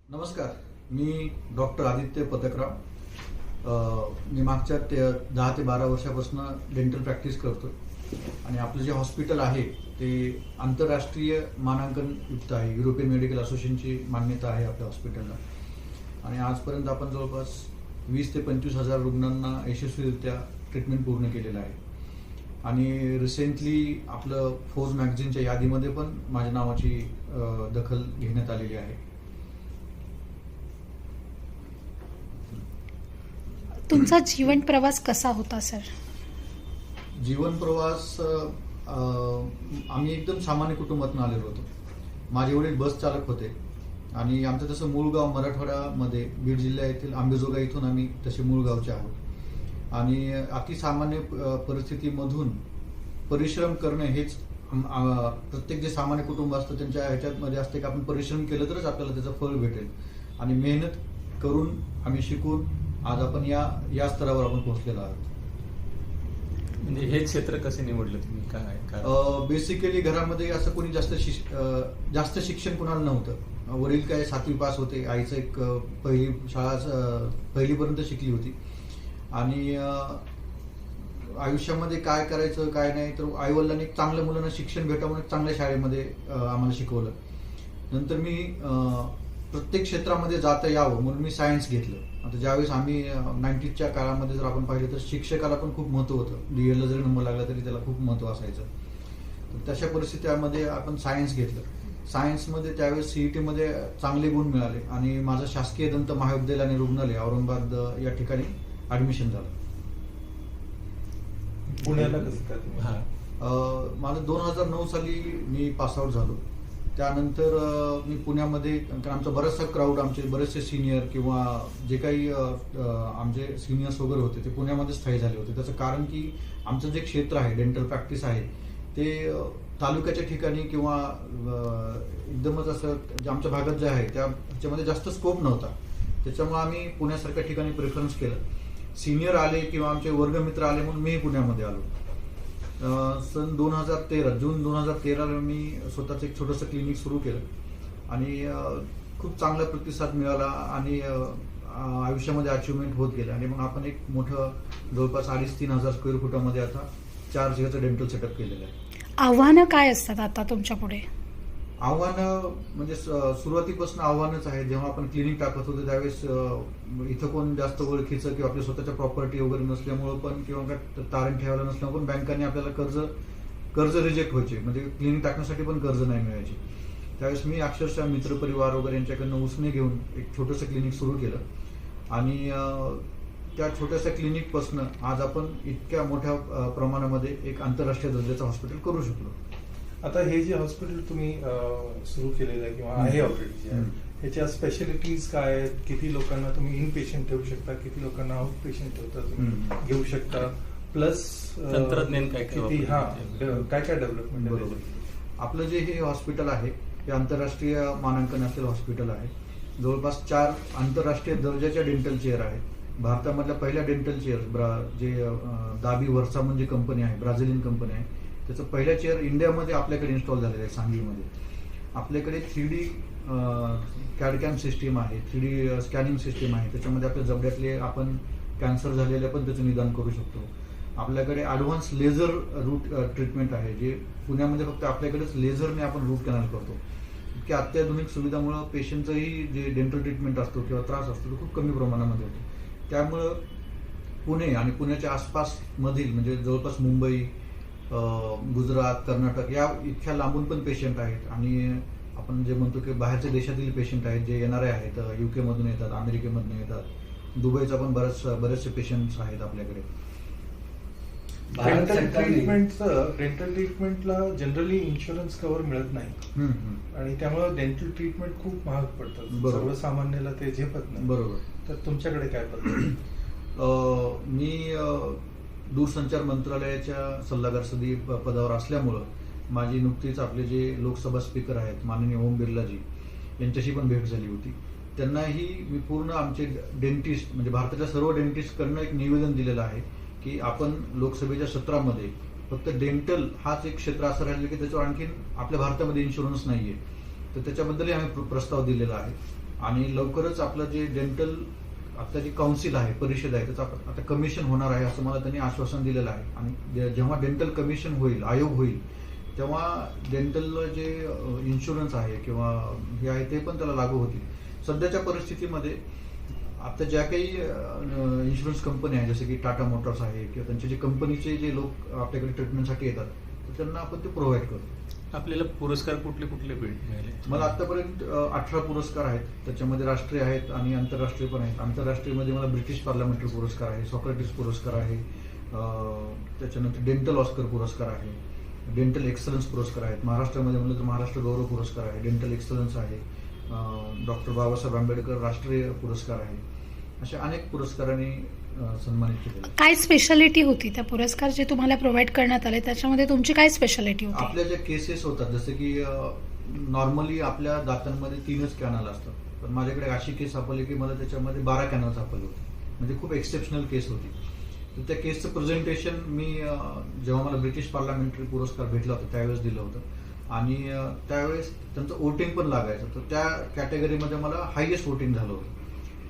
नमस्कार, मी डॉक्टर आदित्य पथकराव. मी मागच्या 10 ते 12 वर्षापासून डेंटल प्रॅक्टिस करतो आणि आपलं जे हॉस्पिटल आहे ते आंतरराष्ट्रीय मानांकन युक्त आहे. युरोपियन मेडिकल असोसिएशनची मान्यता आहे आपल्या हॉस्पिटलला आणि आजपर्यंत आपण जवळपास 20 ते 25 हजार रुग्णांना यशस्वीरित्या ट्रीटमेंट पूर्ण केलेलं आहे. आणि रिसेंटली आपलं फोर्ब्स मॅगझिनच्या यादीमध्ये पण माझ्या नावाची दखल घेण्यात आलेली आहे. तुमचा जीवन प्रवास कसा होता सर? जीवन प्रवास आम्ही एकदम सामान्य कुटुंबातून आलेलो होतो. माझे वडील बस चालक होते आणि आमचं तसं मूळ गाव मराठवाड्यामध्ये बीड जिल्ह्यातील आंबेजोगाई इथून आम्ही तसे मूळ गावचे आहोत आणि अतिसामान्य परिस्थितीमधून परिश्रम करणं हेच प्रत्येक जे सामान्य कुटुंब असतं त्यांच्या ह्याच्यामध्ये असते की आपण परिश्रम केलं तरच आपल्याला त्याचं फळ भेटेल आणि मेहनत करून आम्ही शिकून आज आपण या स्तरावर आपण पोहोचलेलो आहोत. म्हणजे हे क्षेत्र कसे निवडलं तुम्ही? काय बेसिकली घरामध्ये असं कोणी जास्त शिक्षण कुणाला नव्हतं. वडील काय 7वी पास होते, आईचं एक पहिलीपर्यंत शिकली होती आणि आयुष्यामध्ये काय करायचं काय नाही तर आईवडिलांनी चांगल्या मुलांना शिक्षण भेटावं म्हणून चांगल्या शाळेमध्ये आम्हाला शिकवलं. नंतर मी प्रत्येक क्षेत्रामध्ये जाता यावं म्हणून मी सायन्स घेतलं. आता ज्यावेळेस आम्ही 90च्या काळामध्ये जर आपण पाहिलं तर शिक्षकाला पण खूप महत्त्व होतं. DEडला जरी नंबर लागला तरी त्याला खूप महत्त्व असायचं. तर तशा परिस्थितीमध्ये आपण सायन्स घेतलं. सायन्समध्ये त्यावेळेस CETमध्ये चांगले गुण मिळाले आणि माझं शासकीय दंत महाविद्यालय आणि रुग्णालय औरंगाबाद या ठिकाणी ॲडमिशन झालं. पुण्याला कसं काय तुम्ही? माझं 2009 साली मी पासआउट झालो. त्यानंतर मी पुण्यामध्ये, कारण आमचा बराचसा क्राऊड, आमचे बरेचसे सिनियर किंवा जे काही आमचे सिनियर्स वगैरे होते ते पुण्यामध्ये स्थायी झाले होते. त्याचं कारण की आमचं जे क्षेत्र आहे डेंटल प्रॅक्टिस आहे ते तालुक्याच्या ठिकाणी किंवा एकदमच असं आमच्या भागात जे आहे त्याच्यामध्ये जास्त स्कोप नव्हता. त्याच्यामुळे आम्ही पुण्यासारख्या ठिकाणी प्रेफरन्स केलं. सिनियर आले किंवा आमचे वर्गमित्र आले म्हणून मी पुण्यामध्ये आलो. सन 2013 जून 2013ला मी स्वतःचं एक छोटंसं क्लिनिक सुरू केलं आणि खूप चांगला प्रतिसाद मिळाला आणि आयुष्यामध्ये अचिव्हमेंट होत गेलं आणि मग आपण एक मोठं जवळपास 2,500-3,000 स्क्वेअर फुटामध्ये आता 4 जिल्ह्याचं डेंटल सेटअप केलेलं आहे. आव्हानं काय असतात आता तुमच्या पुढे? आव्हानं म्हणजे सुरुवातीपासून आव्हानच आहे. जेव्हा आपण क्लिनिक टाकत होतो त्यावेळेस इथं कोण जास्त ओळखीचं किंवा आपल्या स्वतःच्या प्रॉपर्टी वगैरे नसल्यामुळं पण किंवा काय तारण ठेवायला नसल्यामुळे पण बँकांनी आपल्याला कर्ज रिजेक्ट व्हायचे, म्हणजे क्लिनिक टाकण्यासाठी पण कर्ज नाही मिळायचे. त्यावेळेस मी अक्षरशः मित्रपरिवार वगैरे यांच्याकडनं उसने घेऊन एक छोटंसं क्लिनिक सुरू केलं आणि त्या छोट्याशा क्लिनिकपासून आज आपण इतक्या मोठ्या प्रमाणामध्ये एक आंतरराष्ट्रीय दर्जाचं हॉस्पिटल करू शकलो. आता हे जे हॉस्पिटल तुम्ही सुरू केलेलं आहे किंवा आहे ऑलरेडी, ह्याच्या स्पेशालिटीज काय आहेत? किती लोकांना तुम्ही इन पेशंट ठेवू शकता, किती लोकांना आउट पेशंट ठेवता तुम्ही घेऊ शकता, प्लस तंत्रज्ञान काय किती काय डेव्हलपमेंट? बरोबर. आपलं जे हे हॉस्पिटल आहे हे आंतरराष्ट्रीय मानांकन असलेलं हॉस्पिटल आहे. जवळपास 4 आंतरराष्ट्रीय दर्जाच्या डेंटल चेअर आहेत. भारतामधल्या पहिल्या डेंटल चेअर जे दाबी वर्सा म्हणजे कंपनी आहे, ब्राझिलियन कंपनी आहे, त्याचं पहिल्या चेअर इंडियामध्ये आपल्याकडे इन्स्टॉल झालेलं आहे सांगलीमध्ये. आपल्याकडे 3D कॅडकॅम सिस्टीम आहे, 3D स्कॅनिंग सिस्टीम आहे. त्याच्यामध्ये आपल्या जबड्यातले आपण कॅन्सर झालेले पण त्याचं निदान करू शकतो. आपल्याकडे ॲडव्हान्स लेझर रूट ट्रीटमेंट आहे, जे पुण्यामध्ये फक्त आपल्याकडेच लेझरने आपण रूट कॅनल करतो. इतक्या अत्याधुनिक सुविधामुळं पेशंटचंही जे डेंटल ट्रीटमेंट असतो किंवा त्रास असतो तो खूप कमी प्रमाणामध्ये होतो. त्यामुळं पुणे आणि पुण्याच्या आसपासमधील म्हणजे जवळपास मुंबई, गुजरात, कर्नाटक या इतक्या लांबून पण पेशंट आहेत आणि आपण जे म्हणतो की बाहेरच्या देशातील पेशंट आहेत जे येणारे आहेत, UK मधून येतात, अमेरिकेमधून येतात, दुबईचा पण बरेचसे पेशंट्स आहेत आपल्याकडे. डेंटल ट्रीटमेंटला जनरली इन्शुरन्स कव्हर मिळत नाही आणि त्यामुळे डेंटल ट्रीटमेंट खूप महाग पडतं, सर्वसामान्याला ते झेपत नाही. बरोबर. तर तुमच्याकडे काय पद्धत? मी दूरसंचार मंत्रालयाच्या सल्लागार सदी पदावर असल्यामुळं माझी नुकतीच आपले जे लोकसभा स्पीकर आहेत माननीय ओम बिर्लाजी यांच्याशी पण भेट झाली होती. त्यांनाही मी पूर्ण आमचे डेंटिस्ट म्हणजे भारताच्या सर्व डेंटिस्टकडनं एक निवेदन दिलेलं आहे की आपण लोकसभेच्या सत्रामध्ये फक्त डेंटल हाच एक क्षेत्र असं राहिलं की त्याच्यावर आणखीन आपल्या भारतामध्ये इन्शुरन्स नाहीये, तर त्याच्याबद्दलही आम्ही प्रस्ताव दिलेला आहे. आणि लवकरच आपलं जे डेंटल आता जी काउन्सिल आहे, परिषद आहे, त्याचं आता कमिशन होणार आहे असं मला त्यांनी आश्वासन दिलेलं आहे. आणि जेव्हा डेंटल कमिशन होईल, आयोग होईल, तेव्हा डेंटल जे इन्शुरन्स आहे किंवा हे आहे ते पण त्याला लागू होतील. सध्याच्या परिस्थितीमध्ये आता ज्या काही इन्शुरन्स कंपनी आहे, जसे की टाटा मोटर्स आहे किंवा त्यांचे जे कंपनीचे जे लोक आपल्याकडे ट्रीटमेंटसाठी येतात, तर त्यांना आपण ते प्रोव्हाइड करतो. आपल्याला पुरस्कार कुठले कुठले मिळाले? मला आतापर्यंत 18 पुरस्कार आहेत. त्याच्यामध्ये राष्ट्रीय आहेत आणि आंतरराष्ट्रीय पण आहेत. आंतरराष्ट्रीयमध्ये मला ब्रिटिश पार्लमेंटरी पुरस्कार आहे, सॉक्रेटिस पुरस्कार आहे, त्याच्यानंतर डेंटल ऑस्कर पुरस्कार आहे, डेंटल एक्सलन्स पुरस्कार आहेत. महाराष्ट्रामध्ये म्हणलं तर महाराष्ट्र गौरव पुरस्कार आहे, डेंटल एक्सलन्स आहे, डॉक्टर बाबासाहेब आंबेडकर राष्ट्रीय पुरस्कार आहे. अशा अनेक पुरस्कारांनी सन्मानित केलेलं आहे. काय स्पेशालिटी होती त्या पुरस्कार जे तुम्हाला प्रोव्हाइड करण्यात आले, त्याच्यामध्ये तुमची काय स्पेशालिटी होती? आपल्या ज्या केसेस होतात, जसं की नॉर्मली आपल्या दातांमध्ये 3च कॅनल असतात, पण माझ्याकडे अशी केस सापडली की मला त्याच्यामध्ये 12 कॅनल सापडले होते. म्हणजे खूप एक्सेप्शनल केस होती. तर त्या केसचं प्रेझेंटेशन मी जेव्हा मला ब्रिटिश पार्लमेंटरी पुरस्कार भेटला होता त्यावेळेस दिलं होतं. आणि त्यावेळेस त्यांचं वोटिंग पण लागायचं, तर त्या कॅटेगरीमध्ये मला हायएस्ट वोटिंग झालं होतं.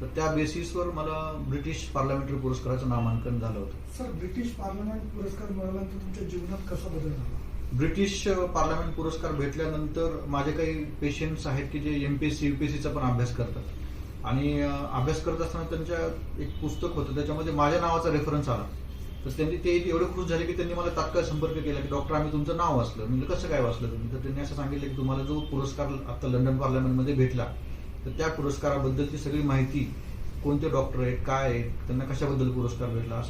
तर त्या बेसिसवर मला ब्रिटिश पार्लमेंटरी पुरस्काराचं नामांकन झालं होतं. सर, ब्रिटिश पार्लमेंट पुरस्कार मिळाल्यानंतर तुमच्या जीवनात कसा बदल झाला? ब्रिटिश पार्लमेंट पुरस्कार भेटल्यानंतर माझे काही पेशंट्स आहेत की जे MPSC UPSCचा पण अभ्यास करतात आणि अभ्यास करत असताना त्यांच्या एक पुस्तक होतं, त्याच्यामध्ये माझ्या नावाचा रेफरन्स आला. तर त्यांनी ते एवढे खुश झाले की त्यांनी मला तात्काळ संपर्क केला की डॉक्टर आम्ही तुमचं नाव वाचलं. म्हणजे कसं काय वाचलं तुम्ही? तर त्यांनी असं सांगितलं की तुम्हाला जो पुरस्कार आता लंडन पार्लमेंटमध्ये भेटला, तर त्या पुरस्काराबद्दलची सगळी माहिती, कोणते डॉक्टर आहेत, काय आहेत, त्यांना कशाबद्दल पुरस्कार भेटला,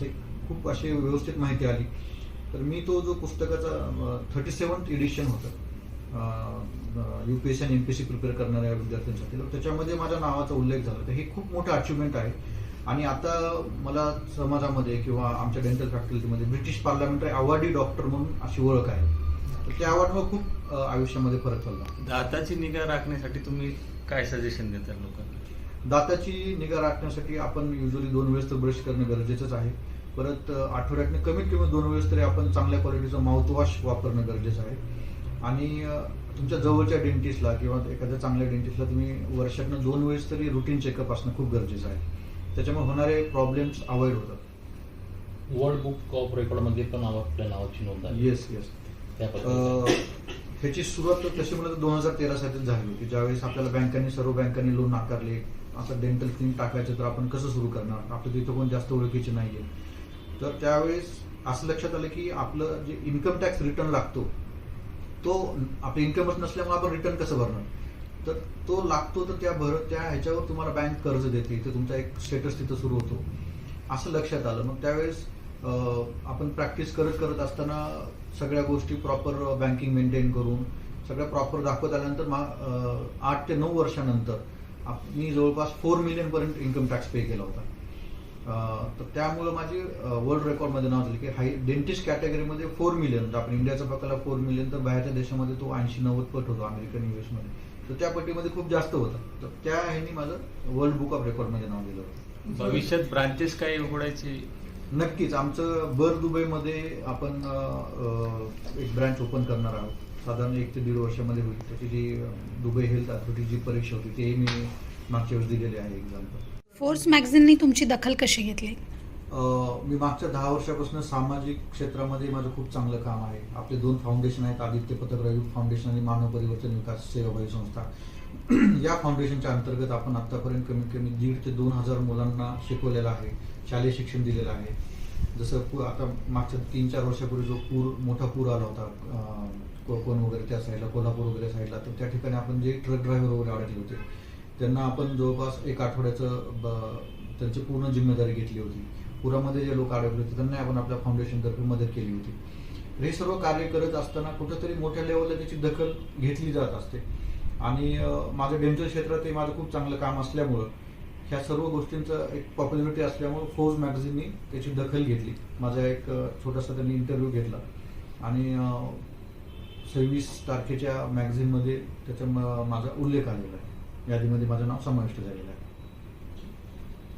खूप अशी व्यवस्थित माहिती आली. तर मी तो जो पुस्तकाचा 37th एडिशन होतं UPSC आणि MPSC प्रिपेअर करणाऱ्या विद्यार्थ्यांसाठी, तर त्याच्यामध्ये माझ्या नावाचा उल्लेख झाला. तर हे खूप मोठं अचिव्हमेंट आहे. आणि आता मला समाजामध्ये किंवा आमच्या डेंटल फॅकल्टीमध्ये ब्रिटिश पार्लमेंटरी अवॉर्डी डॉक्टर म्हणून अशी ओळख आहे. तर त्या अवॉर्डमुळे खूप आयुष्यामध्ये फरक पडला. दाताची निगा राखण्यासाठी तुम्ही काय सजेशन देता लोकांना? दाताची निगा राखण्यासाठी आपण युजली 2 वेळेस तर ब्रश करणं गरजेचंच आहे. परत आठवड्यातनं कमीत कमी 2 वेळेस तरी आपण चांगल्या क्वालिटीचं माउथवॉश वापरणं गरजेचं आहे. आणि तुमच्या जवळच्या डेंटिस्टला किंवा एखाद्या चांगल्या डेंटिस्टला तुम्ही वर्षातनं 2 वेळेस तरी रुटीन चेकअप असणं खूप गरजेचं आहे. त्याच्यामुळे होणारे प्रॉब्लेम्स अवॉइड होतात. वर्ल्ड बुक ऑफ रेकॉर्डमध्ये पण आपल्या नावाची नोंद आहे. येस. ह्याची सुरुवात तशी म्हणलं तर 2013 सालीच झाली होती, ज्यावेळेस आपल्याला सर्व बँकांनी लोन नाकारले. आता डेंटल क्लिनिक टाकायचं तर आपण कसं सुरू करणार, आपलं तिथं कोण जास्त ओळखीचे नाहीये. तर त्यावेळेस असं लक्षात आलं की आपलं जे इन्कम टॅक्स रिटर्न लागतो, तो आपलं इन्कमच नसल्यामुळे आपण रिटर्न कसं भरणार. तर तो लागतो, तर त्या ह्याच्यावर तुम्हाला बँक कर्ज देते, तर तुमचा एक स्टेटस तिथं सुरू होतो असं लक्षात आलं. मग त्यावेळेस आपण प्रॅक्टिस करत असताना सगळ्या गोष्टी प्रॉपर बँकिंग मेंटेन करून सगळ्या प्रॉपर दाखवत आल्यानंतर 8 ते 9 वर्षानंतर मी जवळपास 4 मिलियन पर्यंत इन्कम टॅक्स पे केला होता. तर त्यामुळे माझी वर्ल्ड रेकॉर्डमध्ये नाव झाली की डेंटिस्ट कॅटेगरीमध्ये 4 मिलियन, आपण इंडियाचा पकडला 4 मिलियन, तर बाहेरच्या देशामध्ये तो 80-90 पट होतो अमेरिकन US मध्ये. तर त्या पट्टीमध्ये खूप जास्त होता. तर त्या ह्यांनी माझं वर्ल्ड बुक ऑफ रेकॉर्डमध्ये नाव दिलं होतं. भविष्यात ब्रांचेस काय उघडायची? नक्कीच. आमचं दुबईमध्ये आपण एक ब्रँच ओपन करणार आहोत. साधारण 1 ते 1.5 वर्षामध्ये होईल. त्याची जी दुबई हेल्थ अथॉरिटी जी परीक्षा होती ते मी मागच्या वेळेस दिलेली आहे एक्झाम्पल. फोर्ब्स मॅगझिननी तुमची दखल कशी घेतली? मी मागच्या 10 वर्षापासून सामाजिक क्षेत्रामध्ये माझं खूप चांगलं काम आहे. आपले 2 फाउंडेशन आहेत, आदित्य पत्रक फाउंडेशन आणि मानव परिवर्तन विकास सेवाभावी संस्था. या फाउंडेशनच्या अंतर्गत आपण आतापर्यंत कमीत कमी 1,500 ते 2,000 मुलांना शिकवलेलं आहे, शालेय शिक्षण दिलेलं आहे. जसं आता मागच्या 3-4 वर्षापूर्वी जो मोठा पूर आला होता कोकण वगैरे त्या साईडला, कोल्हापूर वगैरे साईडला, तर त्या ठिकाणी आपण जे ट्रक ड्रायव्हर वगैरे अडकले होते त्यांना आपण जवळपास 1 आठवड्याचं त्यांची पूर्ण जिम्मेदारी घेतली होती. पुरामध्ये जे लोक अडकले होते त्यांना आपण आपल्या फाउंडेशनतर्फे मदत केली होती. हे सर्व कार्य करत असताना कुठेतरी मोठ्या लेवलला त्याची दखल घेतली जात असते. आणि माझं डेंटल क्षेत्रात हे माझं खूप चांगलं काम असल्यामुळं, ह्या सर्व गोष्टींचं एक पॉप्युलरिटी असल्यामुळं फोर्ब्स मॅगझिननी त्याची दखल घेतली. माझा एक छोटासा त्यांनी इंटरव्ह्यू घेतला आणि 26 तारखेच्या मॅगझिनमध्ये त्याचा माझा उल्लेख आलेला आहे, यादीमध्ये माझं नाव समाविष्ट झालेलं आहे.